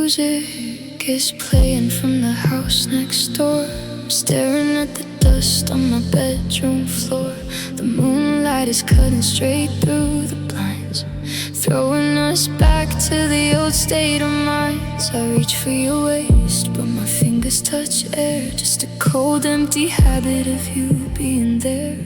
Music is playing from the house next door. I'm staring at the dust on my bedroom floor. The moonlight is cutting straight through the blinds, throwing us back to the old state of minds. I reach for your waist, but my fingers touch air. Just a cold, empty habit of you being there.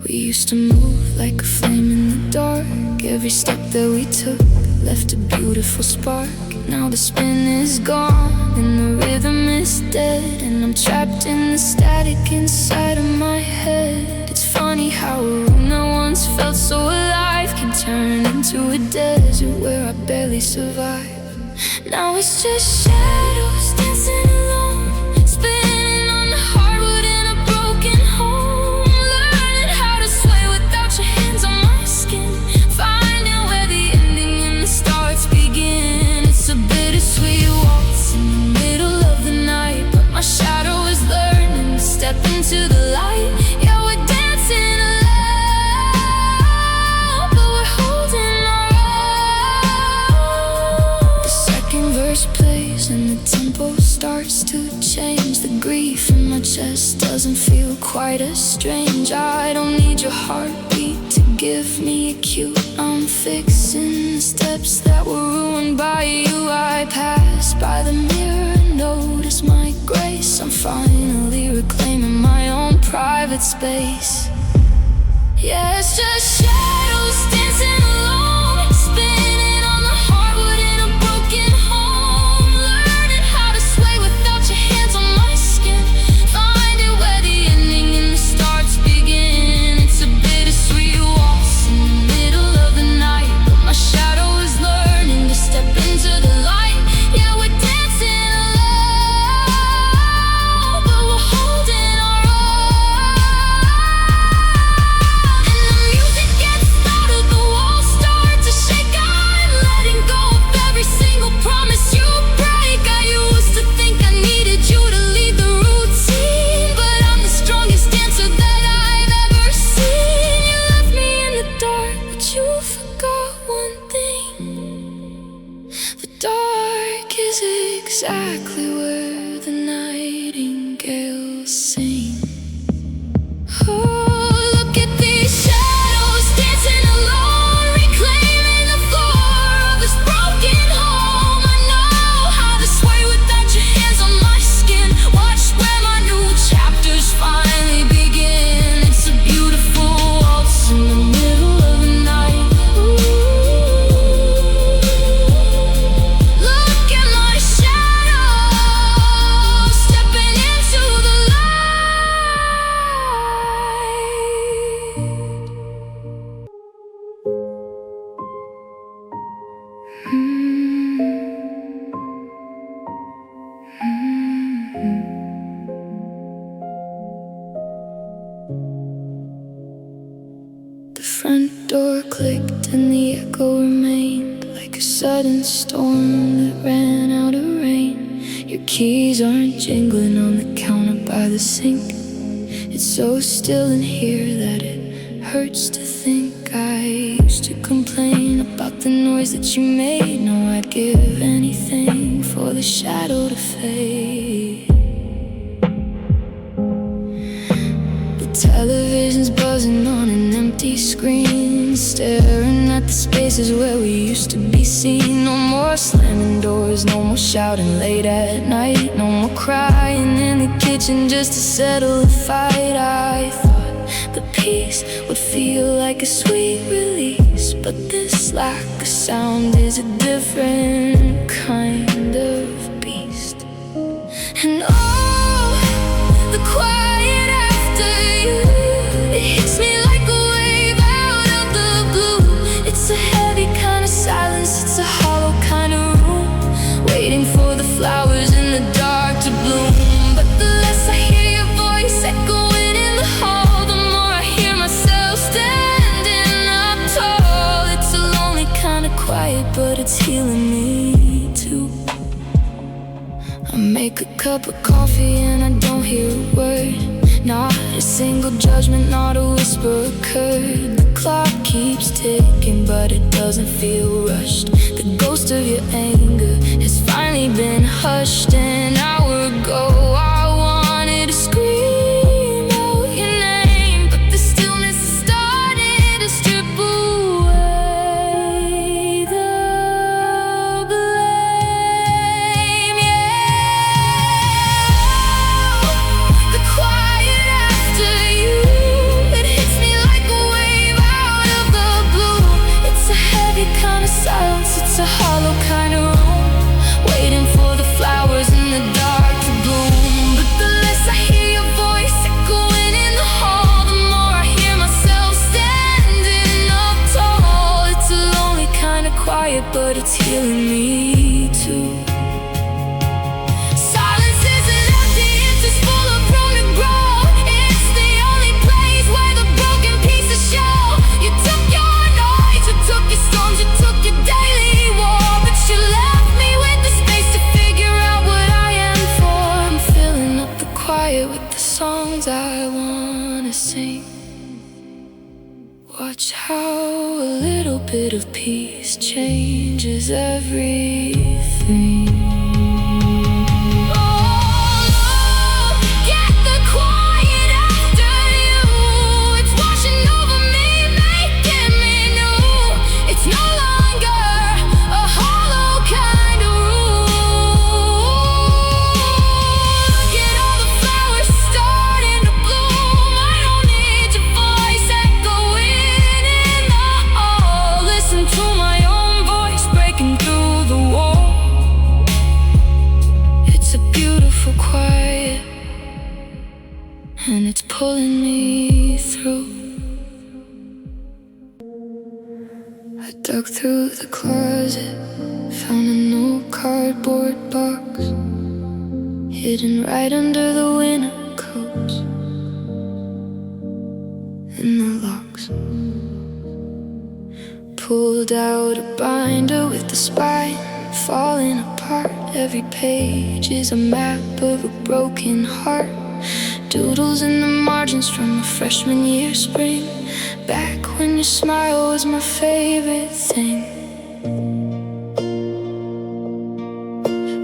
We used to move like a flame in the dark. Every step that we took left a beautiful spark. Now the spin is gone and the rhythm is dead, and I'm trapped in the static inside of my head. It's funny how a room that once felt so alive can turn into a desert where I barely survive. Now it's just shadows dancing alone, spinning on the hardwood in a broken home. Learning how to sway without your hands on my skin, finding where the ending and the starts begin. It's a bittersweet waltz in the middle of the night, but my shadow is learning to step into the light. Yeah, we're dancing alone, but we're holding our own. The second verse plays and the tempo starts to change. The grief in my chest doesn't feel quite as strange. I don't need your heartbeat to give me a cue. I'm fixing the steps that were ruined by you. I pass by the mirror and notice my grace. I'm finally reclaiming my own private space. Yeah, it's just shadows dancing alone, spinning on the hardwood in a broken home. Learning how to sway without your hands on my skin, finding where the ending and the starts begin. It's a bittersweet waltz in the middle of the night, but my shadow is learning to step into the light. Yeah, we're dancing alone, but we're holding our own. And the music gets louder, the walls start to shake. I'm letting go of every single promise you break. I used to think I needed you to lead the routine, but I'm the strongest dancer that I've ever seen. You left me in the dark, but you forgot one thing. The dark is exactly where the nightingales sing. Oh, look at these shadows dancing alone, reclaiming the floor of this broken home. I know how to sway without your hands on my skin. Watch where my new chapters finally begin. It's a beautiful waltz in the middle of the night. Look at my shadow stepping into the The front door clicked and the echo remained, like a sudden storm that ran out of rain. Your keys aren't jingling on the counter by the sink. It's so still in here that it hurts to think. I used to complain about the noise that you made. No, I'd give anything for the shadow to fade. The television's buzzing on an empty screen, staring at the spaces where we used to be seen. No more slamming doors, no more shouting late at night, no more crying in the kitchen just to settle a fight. I thought the peace would feel like a sweet release, but this lack of sound is a different kind of beast. And oh, the quiet after you, it hits me like a wave out of the blue. It's a heavy kind of silence, it's a hollow kind of room, waiting for the flowers in the dark to bloom. But the less I hear your voice echoing in the hall, the more I hear myself standing up tall. It's a lonely kind of quiet, but it's healing me too. I make a cup of coffee and I don't hear a word. Not a single judgment, not a whisper occurred. The clock keeps ticking, but it doesn't feel rushed. The ghost of your anger has finally been hushed. An hour ago I wanted to scream out your name, but the stillness has started to strip away the blame. Yeah, the quiet after you, it hits me like a wave out of the blue. It's a heavy kind of silence, it's a hollow kind of room, waiting for the flowers in the dark to bloom. But the less I hear your voice echoing in the hall, the more I hear myself standing up tall. It's a lonely kind of quiet, but it's healing me too. Silence isn't empty, it's just full of room to grow. It's the only place where the broken pieces show. You took your noise, you took your storms, you took your daily war, but you left me with the space to figure out what I am for. I'm filling up the quiet with the songs I wanna sing. Watch how a little bit of peace changes everything. Quiet, and it's pulling me through. I dug through the closet, found an old cardboard box, hidden right under the winter coats and the locks. Pulled out a binder with the spine falling apart. Every page is a map of a broken heart. Doodles in the margins from a freshman year spring, back when your smile was my favorite thing.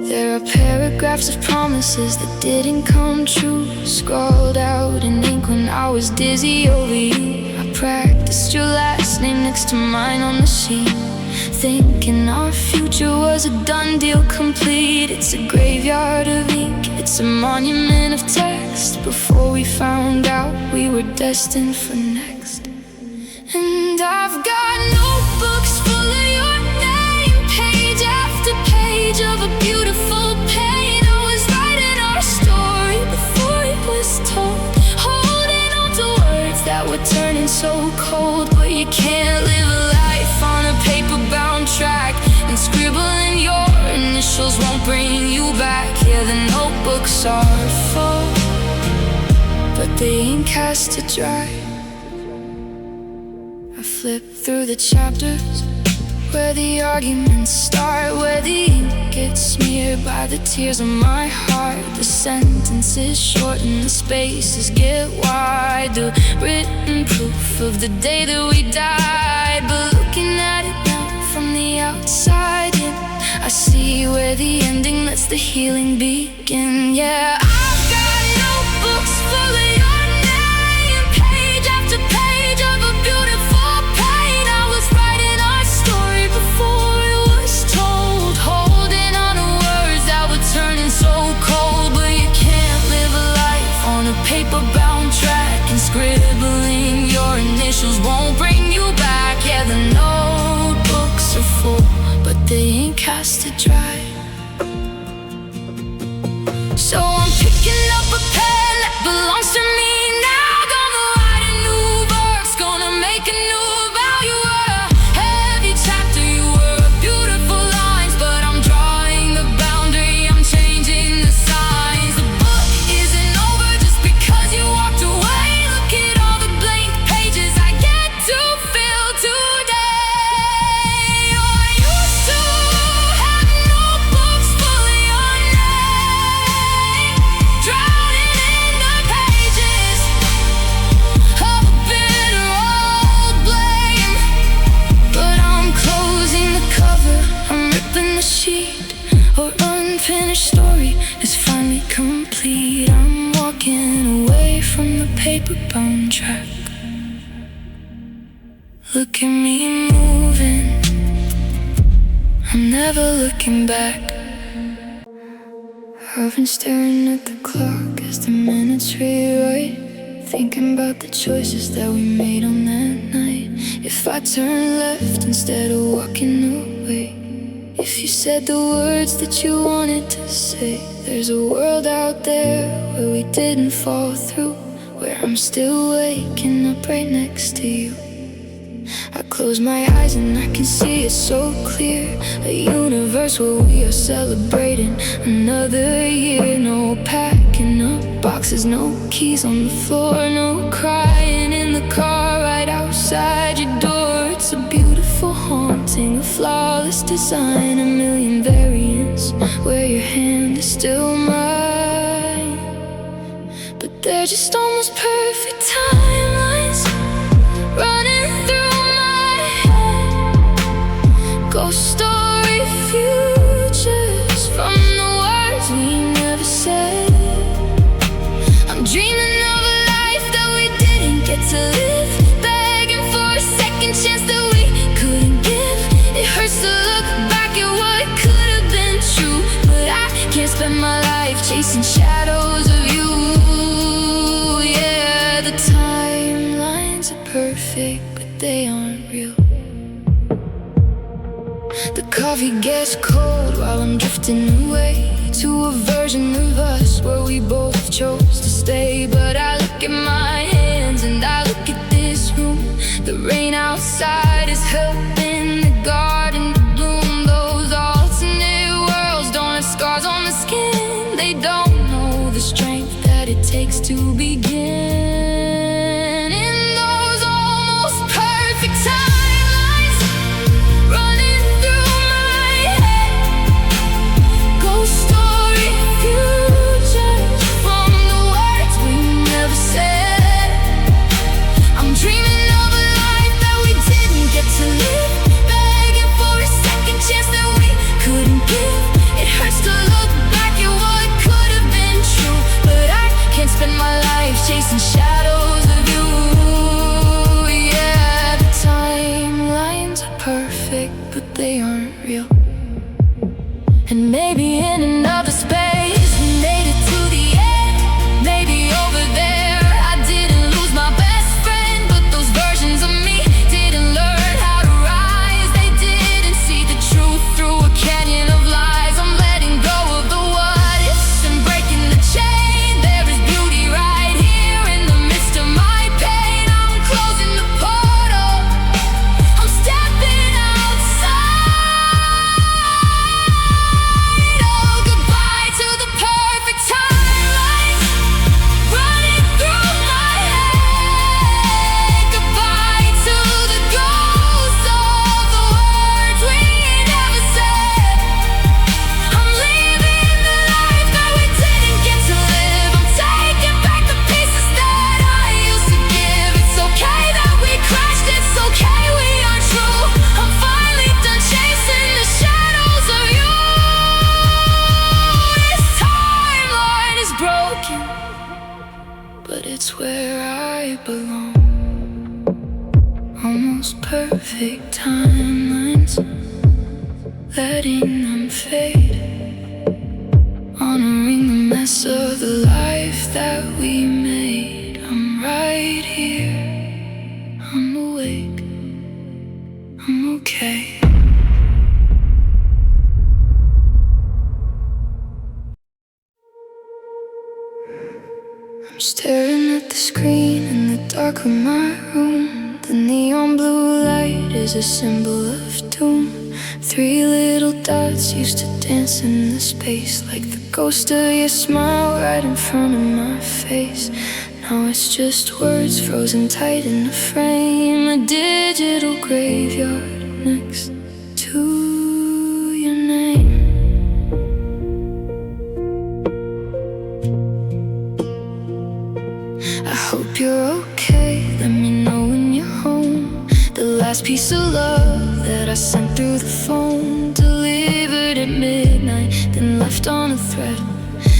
There are paragraphs of promises that didn't come true, scrawled out in ink when I was dizzy over you. I practiced your last name next to mine on the sheet, thinking our future was a done deal complete. It's a graveyard of ink, it's a monument of text, before we found out we were destined for next. And I've got notebooks full of your name, page after page of a beautiful pain. I was writing our story before it was told, holding on to words that were turning so cold. But you can't live a life on a paper-bound track, and scribbling your initials won't bring you back. Yeah, the notebooks are full, but they ain't cast to dry. I flip through the chapters where the arguments start, where the ink gets smeared by the tears of my heart. The sentences shorten, the spaces get wide, the written proof of the day that we died. But looking at it now from the outside in, I see where the ending lets the healing begin. Yeah, I've got notebooks full of your name, page after page of a beautiful pain. I was writing our story before it was told, holding on to words that were turning so cold. But you can't live a life on a paper-bound track, and scribbling your initials won't bring you back. Yeah, the notebooks are full, but they ain't cast to dry. So I'm picking up a pen that belongs to me now, gonna write a new verse, gonna make a new vow. You were a heavy chapter, you were beautiful lines, but I'm drawing the boundary, I'm changing the signs. The book isn't over just because you walked away. Look at all the blank pages I get to fill today. Oh, I used to have notebooks full of your name, drowning in the pages. story is finally complete. I'm walking away from the paper-bound track. Look at me moving, I'm never looking back. I've been staring at the clock as the minutes rewrite, thinking about the choices that we made on that night. If I turned left instead of walking away, if you said the words that you wanted to say, there's a world out there where we didn't fall through, where I'm still waking up right next to you. I close my eyes and I can see it so clear, a universe where we are celebrating another year. No packing up boxes, no keys on the floor, no crying in the car right outside your door. It's a beautiful haunting, a flawless design, a million variants where your hand is still mine. But they're just almost perfect timelines running through my head, ghost story futures from the words we never said. I'm dreaming of a life that we didn't get to live, begging for a second chance that we couldn't give. It hurts to look back at what could have been true, but I can't spend my life chasing shadows of you. Yeah, the timelines are perfect, but they aren't real. The coffee gets cold while I'm drifting away to a version of us where we both chose to stay. But I look at my hands and I look at this room. The rain outside is helping the garden to bloom. Those alternate worlds don't have scars on the skin. They don't know the strength that it takes to begin. In those almost perfect timelines running through my head, ghost story futures from the words we never said. I'm dreaming of a life that we didn't get to live, begging for a second chance that we couldn't give. It hurts to look back at what could have been true, but I can't spend my life chasing shadows of you. Yeah, the timelines are perfect, but they aren't real. And maybe in another space we made it to the end. Maybe over there I didn't lose my best friend, but those versions of me didn't learn how to rise. They didn't see the truth through a canyon of lies. I'm letting go of the what ifs and breaking the chain. There is beauty right here in the midst of my pain. I'm closing the portal, I'm stepping outside. Oh, goodbye to the perfect timelines running through my head. Goodbye to the ghosts of the words we never said. I'm leaving the life that we didn't get to live. I'm taking back the pieces that I used to give. It's okay that we crashed, it's okay we aren't true. I'm finally done chasing the shadows of you. This timeline is broken, but it's where I belong. Almost perfect timelines, letting them fade, honoring the mess of the life that we made. I'm right here, I'm awake, I'm okay. I'm staring at the screen in the dark of my room. The neon blue light is a symbol of doom. 3 little dots used to dance in the space, like the ghost of your smile right in front of my face. Now it's just words frozen tight in a frame, a digital graveyard next to your name. I hope you're okay, let me know when you're home. The last piece of love that I sent through the phone, delivered at midnight, then left left on a thread,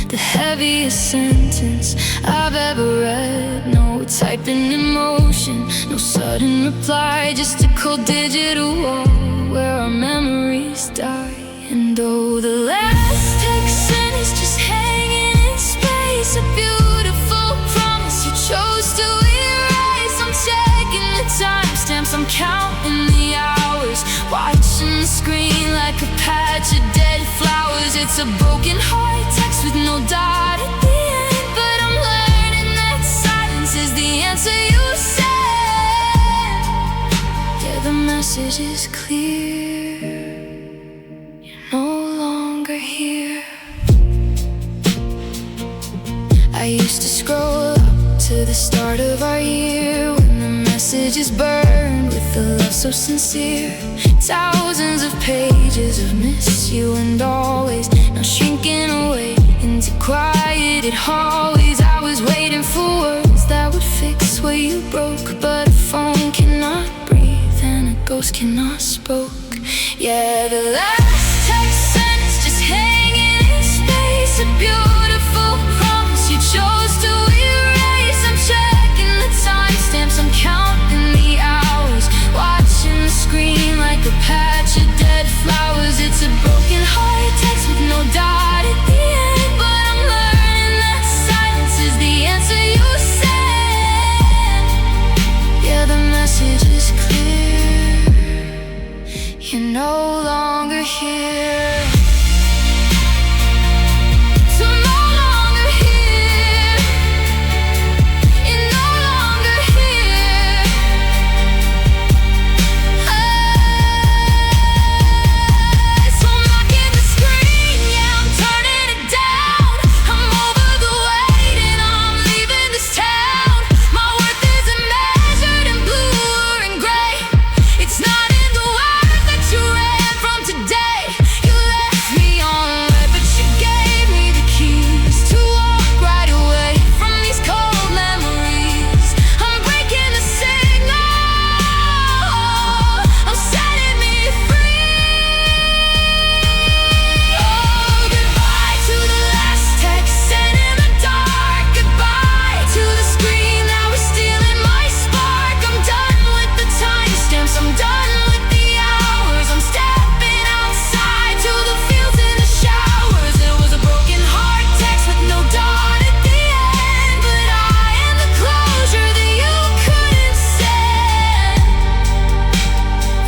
the heaviest sentence I've ever read. No typing emotion, no sudden reply, just a cold digital wall where our memories die. And though the last text sent is just hanging in space, a beautiful promise you chose to erase. I'm checking the timestamps, I'm counting the hours, watching the screen like a patch of dead flowers. It's a broken heart text with no dot at the end, but I'm learning that silence is the answer you said. Yeah, the message is clear, you're no longer here. I used to scroll up to the start of our year, when the message is burned with the love so sincere. Thousands of pages of miss you and always, now shrinking away into quieted hallways. I was waiting for words that would fix what you broke, but a phone cannot breathe and a ghost cannot spoke. Yeah, the last text sent is just hanging in space, a beautiful promise you chose to erase. I'm checking the timestamps, I'm counting the hours, watching the screen like a patch of dead flowers. It's a broken heart text with no dot at the end, but I'm learning that silence is the answer you said. Yeah, the message is clear, you're no longer here.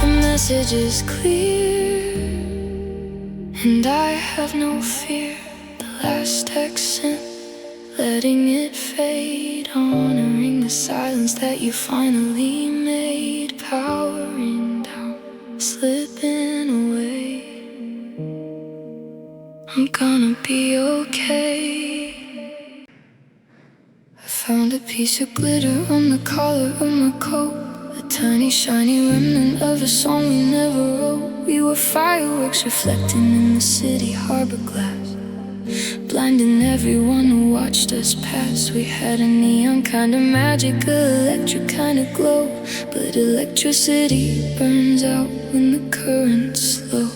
The message is clear, and I have no fear. The last text sent, letting it fade, honoring the silence that you finally made, powering down, slipping away. I'm gonna be okay. I found a piece of glitter on the collar of my coat, a tiny shiny remnant of a song we never wrote. We were fireworks reflecting in the city harbor glass, blinding everyone who watched us pass. We had a neon kind of magic, electric kind of glow, but electricity burns out when the current's slow.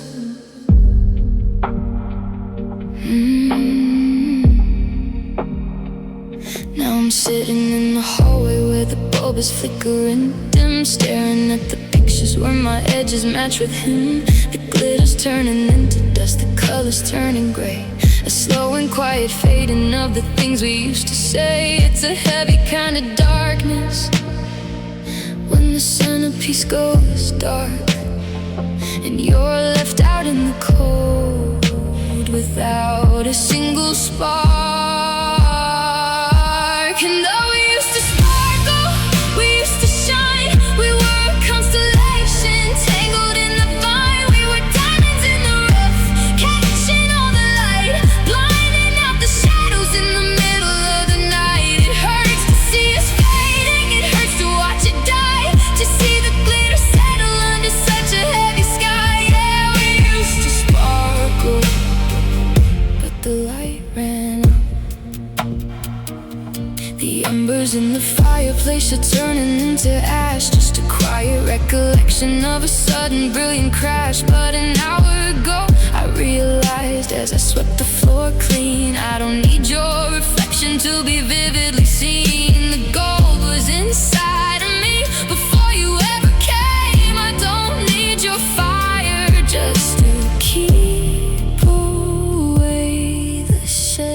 Now I'm sitting in the hallway where the bulb is flickering dim, staring at the pictures where my edges match with him. The glitter's turning into dust, the colors turning gray, a slow and quiet fading of the things we used to say. It's a heavy kind of darkness when the centerpiece goes dark, and you're left out in the cold without a single spark. And though we used to sparkle, we used to shine, we were a constellation tangled in the vine. We were diamonds in the rough, catching all the light, blinding out the shadows in the middle of the night. It hurts to see us fading, it hurts to watch it die, to see the glitter settle under such a heavy sky. Yeah, we used to sparkle, but the light ran out. The embers in the fireplace are turning into ash, just a quiet recollection of a sudden brilliant crash. But an hour ago I realized as I swept the floor clean. I don't need your reflection to be vividly seen. The gold was inside of me before you ever came. I don't need your fire just to keep away the shame.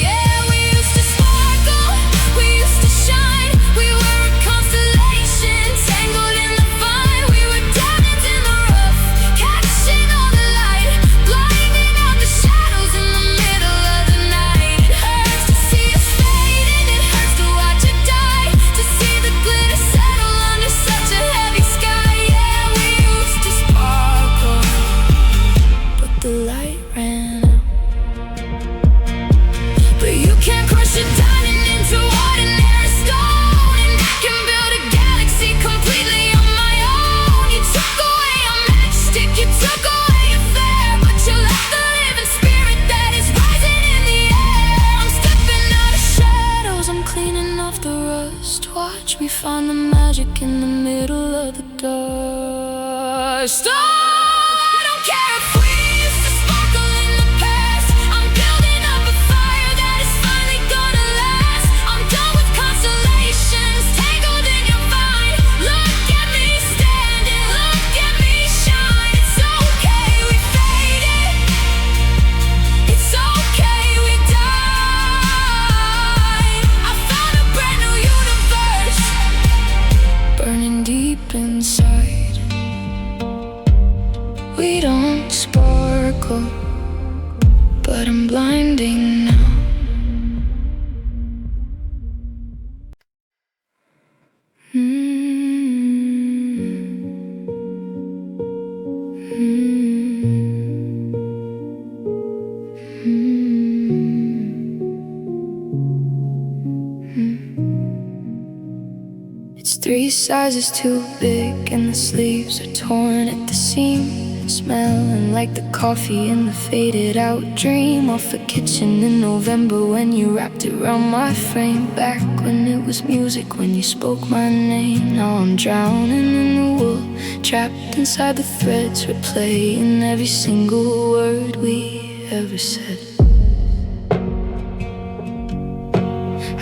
Yeah, we used to sparkle, we used to shine. We were a constellation, tangled in the vine. We were diamonds in the rough, catching all the light, blinding out the shadows in the middle of the night. It hurts to see us fade, and it hurts to watch it die, to see the glitter settle under such a heavy sky. Yeah, we used to sparkle, but the light ran out. But you can't crush a diamond into ordinary stone, and I can build a galaxy completely on my own. You took away our matchstick, you took away your fire, but you left the living spirit that is rising in the air. I'm stepping out of shadows, I'm cleaning off the rust. Watch me find the magic in the middle of the dust. Oh, I don't care if we used to sparkle in the past. I'm building up a fire that is finally gonna last. I'm done with constellations, tangled in your vine. Look at me standing, look at me shine. It's okay, we faded. It's okay, we died. I found a brand new universe, burning deep inside. We don't sparkle, but I'm blinding now. It's 3 sizes too big, and the sleeves are torn at the seam, smelling like the coffee in the faded out dream of a kitchen in November when you wrapped it around my frame. Back when it was music, when you spoke my name. Now I'm drowning in the wool, trapped inside the threads, replaying every single word we ever said.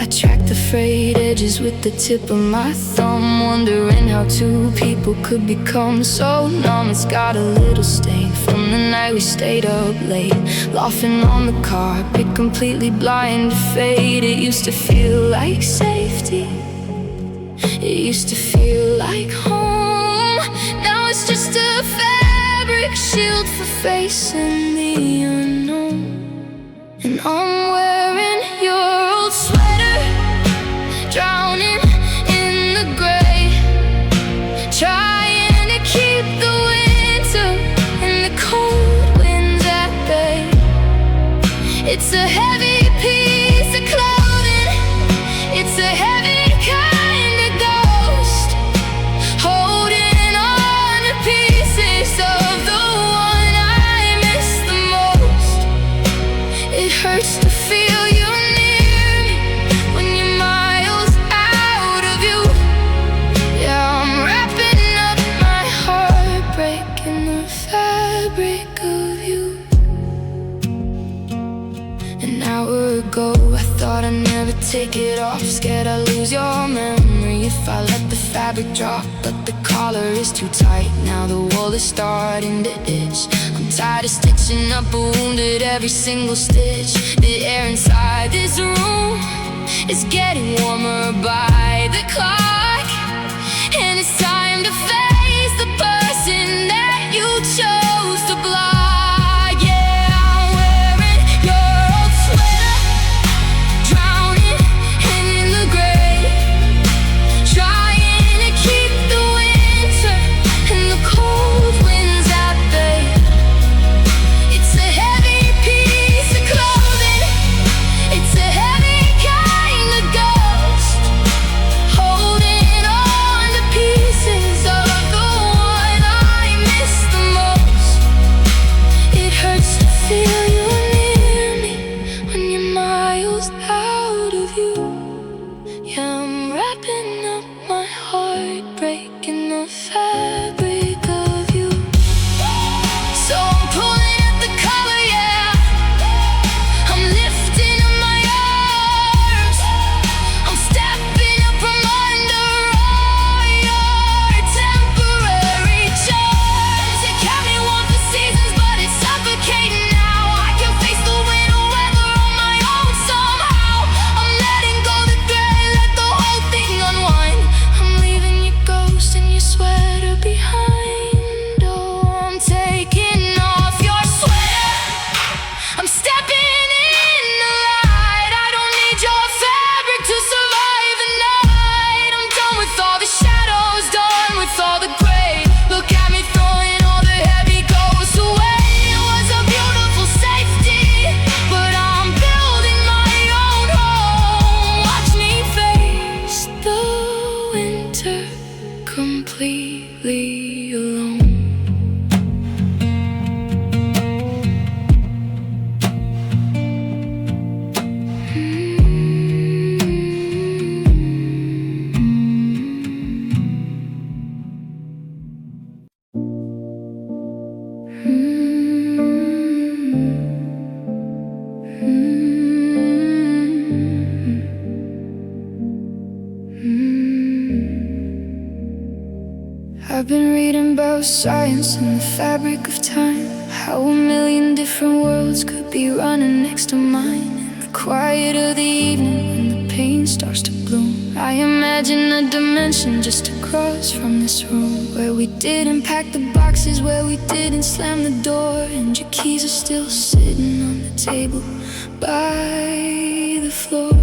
I track the frayed edges with the tip of my thumb, wondering how 2 people could become so numb. It's got a little stain from the night we stayed up late, laughing on the carpet, completely blind to fate. It used to feel like safety, it used to feel like home. Now it's just a fabric shield for facing the unknown. And I'm wearing your old sweater, drowning in the gray, trying to keep the winter and the cold winds at bay. It's a heavy piece of clothing, it's a heavy kind of ghost, holding on to pieces of the one I miss the most. It hurts to feel you near me when you're miles out of view. Yeah, I'm wrapping up my heartbreak in the fabric of you. An hour ago, I thought I'd never take it off, scared I'd lose your memory if I let the fabric drop. But the collar is too tight, now the wall is starting to itch. I'm tired of stitching up a wound at every single stitch. The air inside this room is getting warmer by the clock, and it's time to face the person that you chose to block. Yeah, I'm wearing your old sweater, drowning in the gray, trying to keep the winter and the cold winds at bay. It's a heavy piece of clothing, it's a heavy kind of ghost, holding neuroscience and the fabric of time. How a million different worlds could be running next to mine. In the quiet of the evening when the pain starts to bloom, I imagine a dimension just across from this room, where we didn't pack the boxes, where we didn't slam the door, and your keys are still sitting on the table by the floor.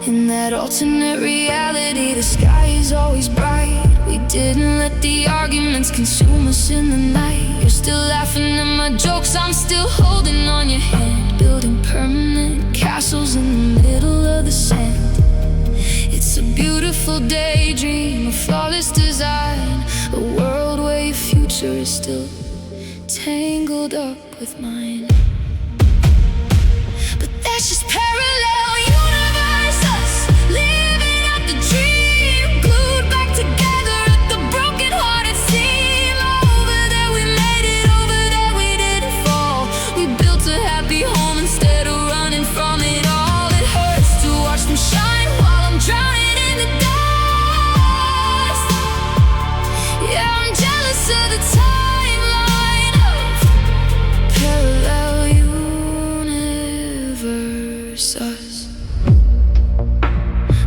In that alternate reality, the sky is always bright. We didn't let the arguments consume us in the night. You're still laughing at my jokes, I'm still holding on your hand, building permanent castles in the middle of the sand. It's a beautiful daydream, a flawless design, a world where your future is still tangled up with mine. But that's just parallel universes, living out the dream, glued back together at the broken hearted seam. Over there we made it, over there we didn't fall. We built a happy home instead of running from it all. It hurts to watch them shine while I'm drowning in the dust. Yeah, I'm jealous of the timeline of parallel universes.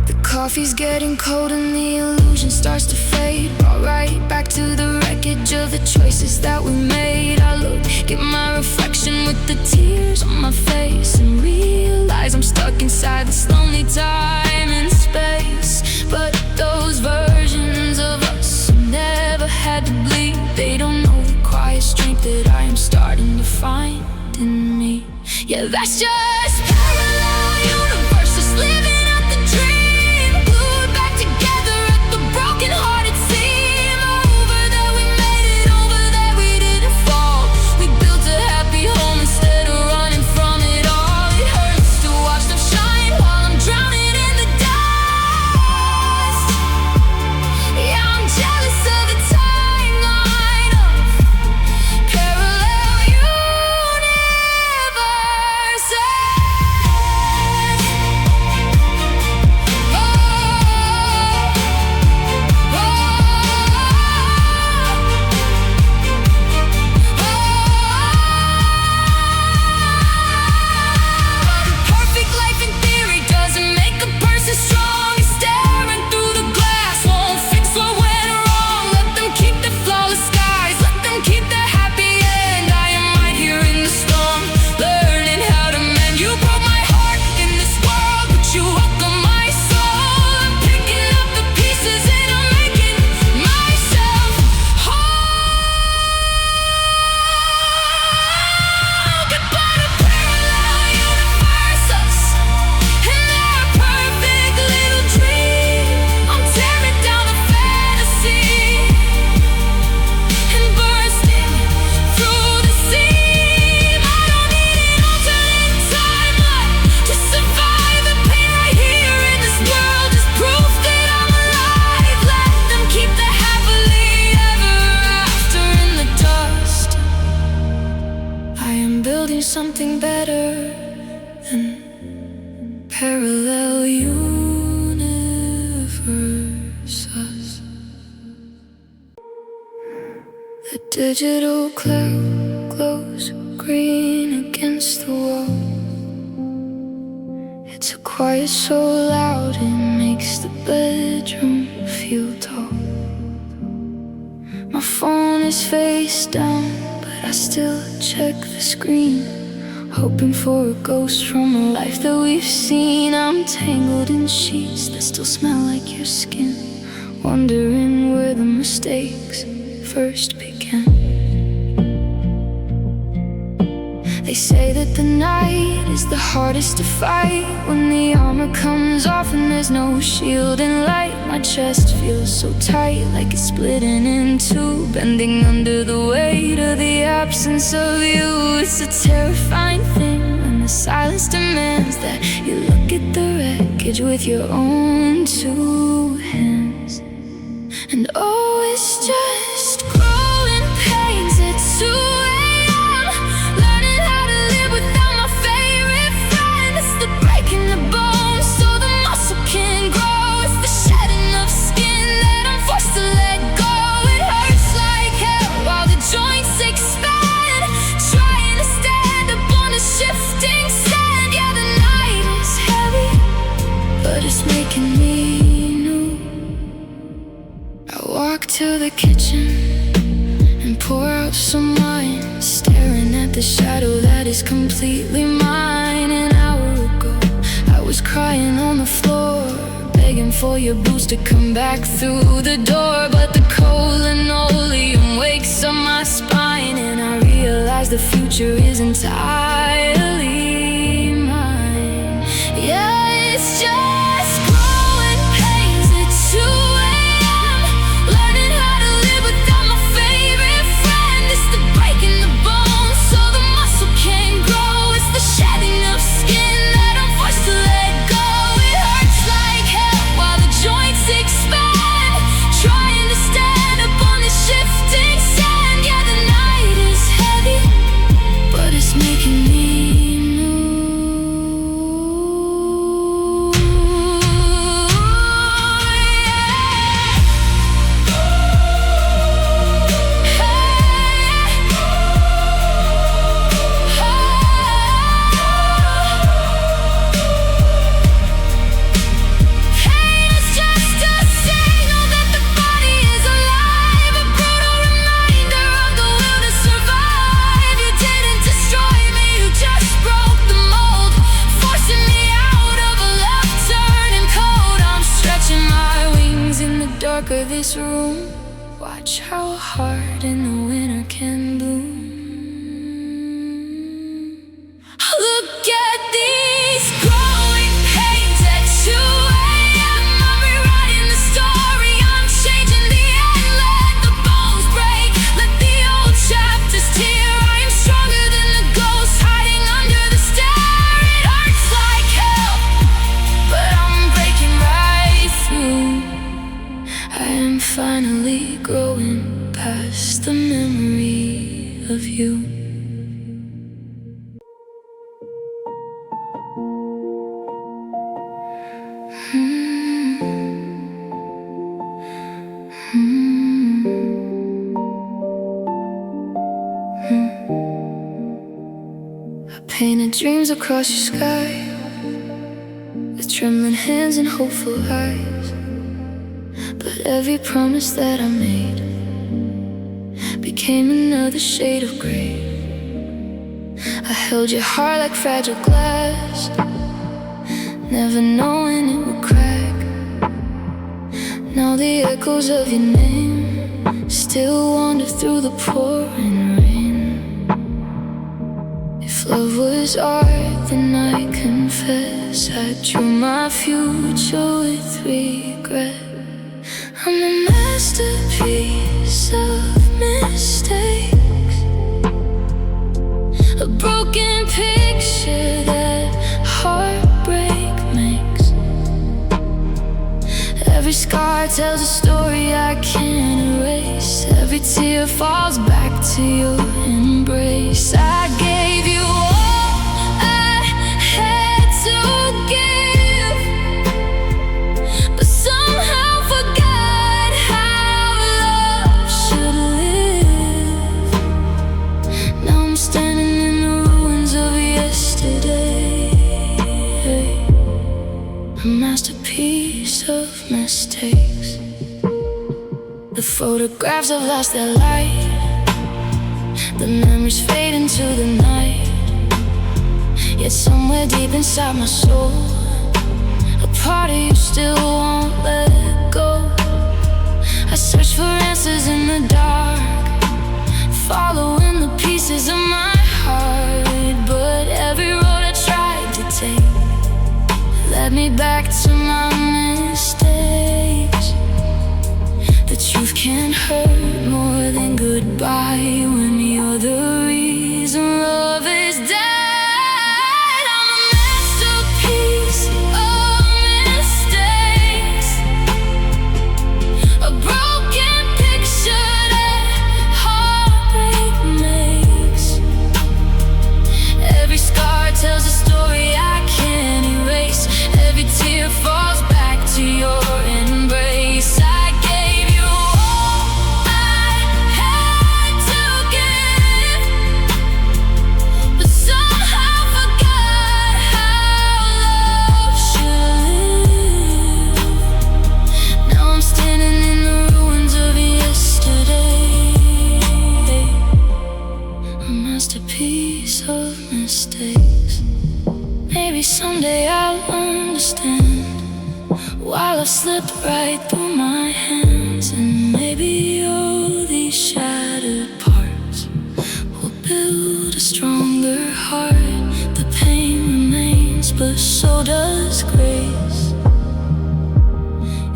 The coffee's getting cold and the illusion starts to fade. Brought right back to the wreckage of the choices that we made. I look at my reflection with the tears on my face and realize I'm stuck inside this lonely time and space. But those versions of us who never had to bleed, they don't know the quiet strength that I am starting to find in me. Yeah, that's just parallel universes, living out the dream, glued back together at the broken hearted seam. Over there we made it, over there we didn't fall. We built a happy home instead of running from it all. It hurts to watch them shine while I'm drowning in the dust. Yeah, I'm jealous of the timeline of parallel universes. Perfect life in theory doesn't make a person strong. Staring through the glass won't fix what went wrong. Let them keep the flawless skies, let them keep the happy end. I am right here in the storm, learning how to mend. You broke my heart in this world, but you welcome my soul. I'm picking up the pieces and I'm making myself whole. Goodbye to parallel universes and their perfect little dream. I'm tearing down the fantasy and bursting through the seam. I don't need an alternate timeline to survive the pain right here in this world. Is proof that I'm alive. Let them keep the happily ever after in the dust. I am building something better than parallel universes. The digital cloud glows green against the wall. It's a quiet so loud it makes the bedroom feel tall. My phone is face down, but I still check the screen, hoping for a ghost from a life that we've seen. I'm tangled in sheets that still smell like your skin, wondering where the mistakes first began. They say that the night is the hardest to fight, when the armor comes off and there's no shield in light. My chest feels so tight, like it's splitting in two, bending under the weight of the absence of you. It's a terrifying thing when the silence demands that you look at the wreckage with your own two hands. And oh, it's just growing pains at 2 a.m. Learning how to live without my favorite friend. It's the breaking the bones so the muscle can grow. It's the shedding ghosts of mine, staring at the shadow that is completely mine. An hour ago, I was crying on the floor, begging for your boots to come back through the door. But the cold linoleum wakes up my spine, and I realize the future is entirely mine. Yeah, it's just growing pains at 2 a.m. Learning how to live without my favorite friend. It's the breaking the bones so the muscle can grow. It's the shedding of skin that I'm forced to let go. It hurts like hell while the joints expand, trying to stand up on this shifting sand. Yeah, the night is heavy, but it's making me of this room. Watch how a heart in the winter can bloom. Look at these growing pains at 2 a.m. I'm rewriting the story, I'm changing the end. Let the bones break, let the old chapters tear. I am stronger than the ghost hiding under the stair. It hurts like hell, but I'm breaking right through. I am finally growing past the memory of you. I painted dreams across your sky with trembling hands and hopeful eyes. But every promise that I made became another shade of gray. I held your heart like fragile glass, never knowing it would crack. Now the echoes of your name still wander through the pouring rain. If love was art, then I confess I drew my future with regret. I'm a masterpiece of mistakes, a broken picture that heartbreak makes. Every scar tells a story I can't erase. Every tear falls back to your embrace. I gave you all I had to give, but somehow forgot how love should live. Now I'm standing in the ruins of yesterday, a masterpiece of mistakes. The photographs have lost their light, the memories fade into the night. Yet somewhere deep inside my soul, a part of you still won't let go. I search for answers in the dark, following the pieces of my heart. But every road I tried to take led me back to my mistakes. The truth can't hurt more than goodbye when you're the reason love is dead. I'm a masterpiece of mistakes, a broken picture that heartbreak makes. Every scar tells a story I can't erase. Every tear falls back to your embrace. I gave you all I had to give, masterpiece of mistakes. Maybe someday I'll understand why love slipped right through my hands. And maybe all these shattered parts will build a stronger heart. The pain remains, but so does grace.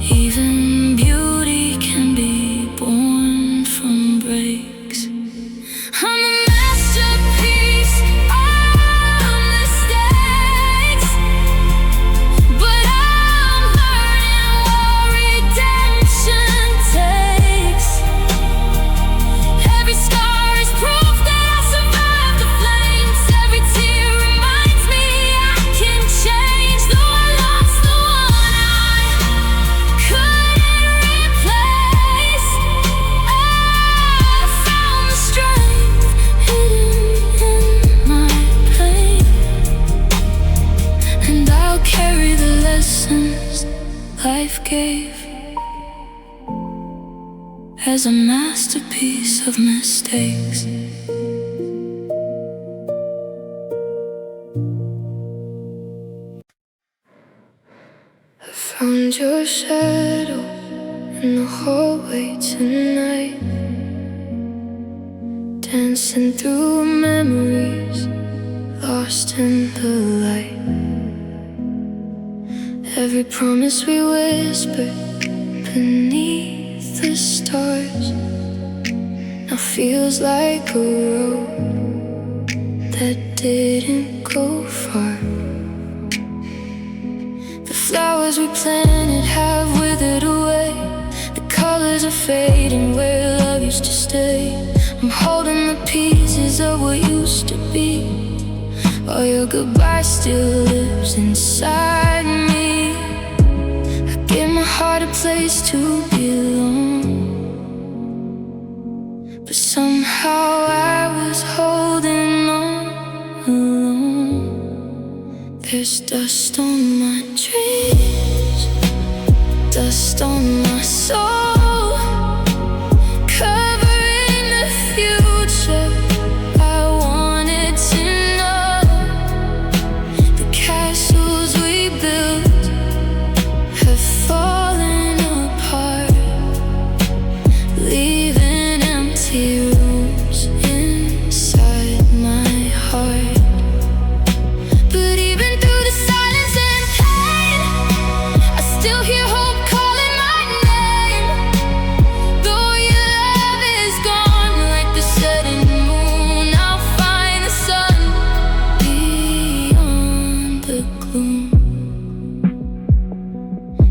Even beauty can be born from breaks. I'm a masterpiece of mistakes, but I'm learning what redemption takes. Every scar is proof that I survived the flames. Every tear reminds me I can change. Though I lost the one I couldn't replace, I found the strength hidden in my pain. And I'll carry the lessons life gave as a masterpiece of mistakes. I found your shadow in the hallway tonight, dancing through memories lost in the light. Every promise we whispered beneath the stars now feels like a road that didn't go far. The flowers we planted have withered away. The colors are fading where love used to stay. I'm holding the pieces of what used to be, while your goodbye still lives inside me. I give my heart a place to belong, but somehow I was holding on alone. There's dust on my dreams, dust on my soul, covering the future. I wanted to know the castles we built have fallen apart, leaving empty rooms inside my heart. But even through the silence and pain, I still hear hope calling my name. Though your love is gone, like the setting moon, I'll find the sun beyond the gloom.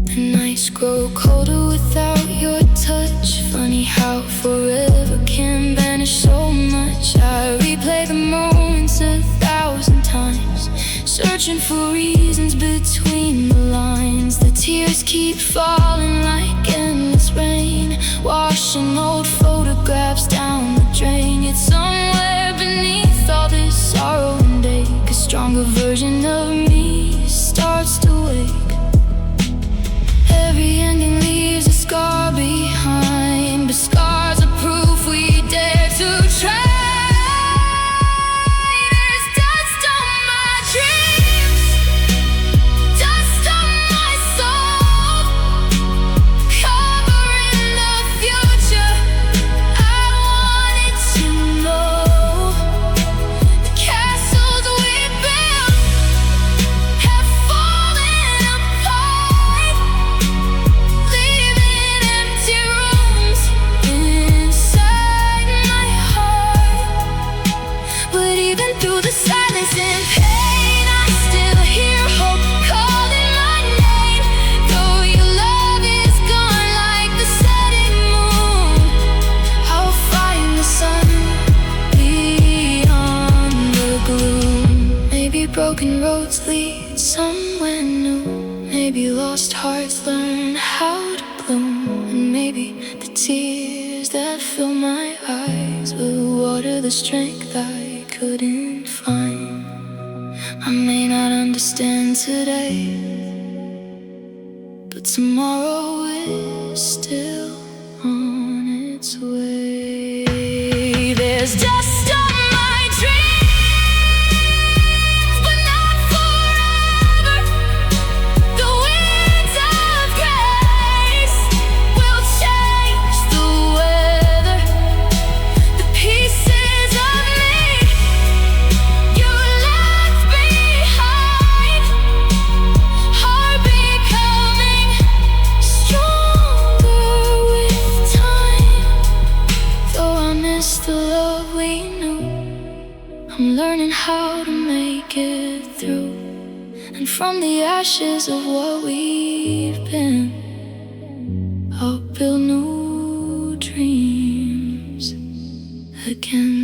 The nights grow colder without your touch. Funny how forever can vanish so much. I replay the moments 1,000 times, searching for reasons between the lines. The tears keep falling like endless rain, washing old photographs down the drain. Yet somewhere beneath all this sorrow and ache, a stronger version of me starts to wake. Every ending leaves a scar behind, but scars are proof we dare to try. There's dust on my dreams, dust on my soul, covering the future. I wanted to know the castles we built have fallen apart, leaving empty rooms inside my heart. But even through the silence and pain, I still hear hope calling my name. Though your love is gone like the setting moon, I'll find the sun beyond the gloom. Maybe broken roads lead somewhere new. Maybe lost hearts learn how to bloom. And maybe the tears that fill my eyes will water the strength I couldn't find. I may not understand today, but tomorrow is still on its way. There's dust on my dreams, From the ashes of what we've been, I'll build new dreams again.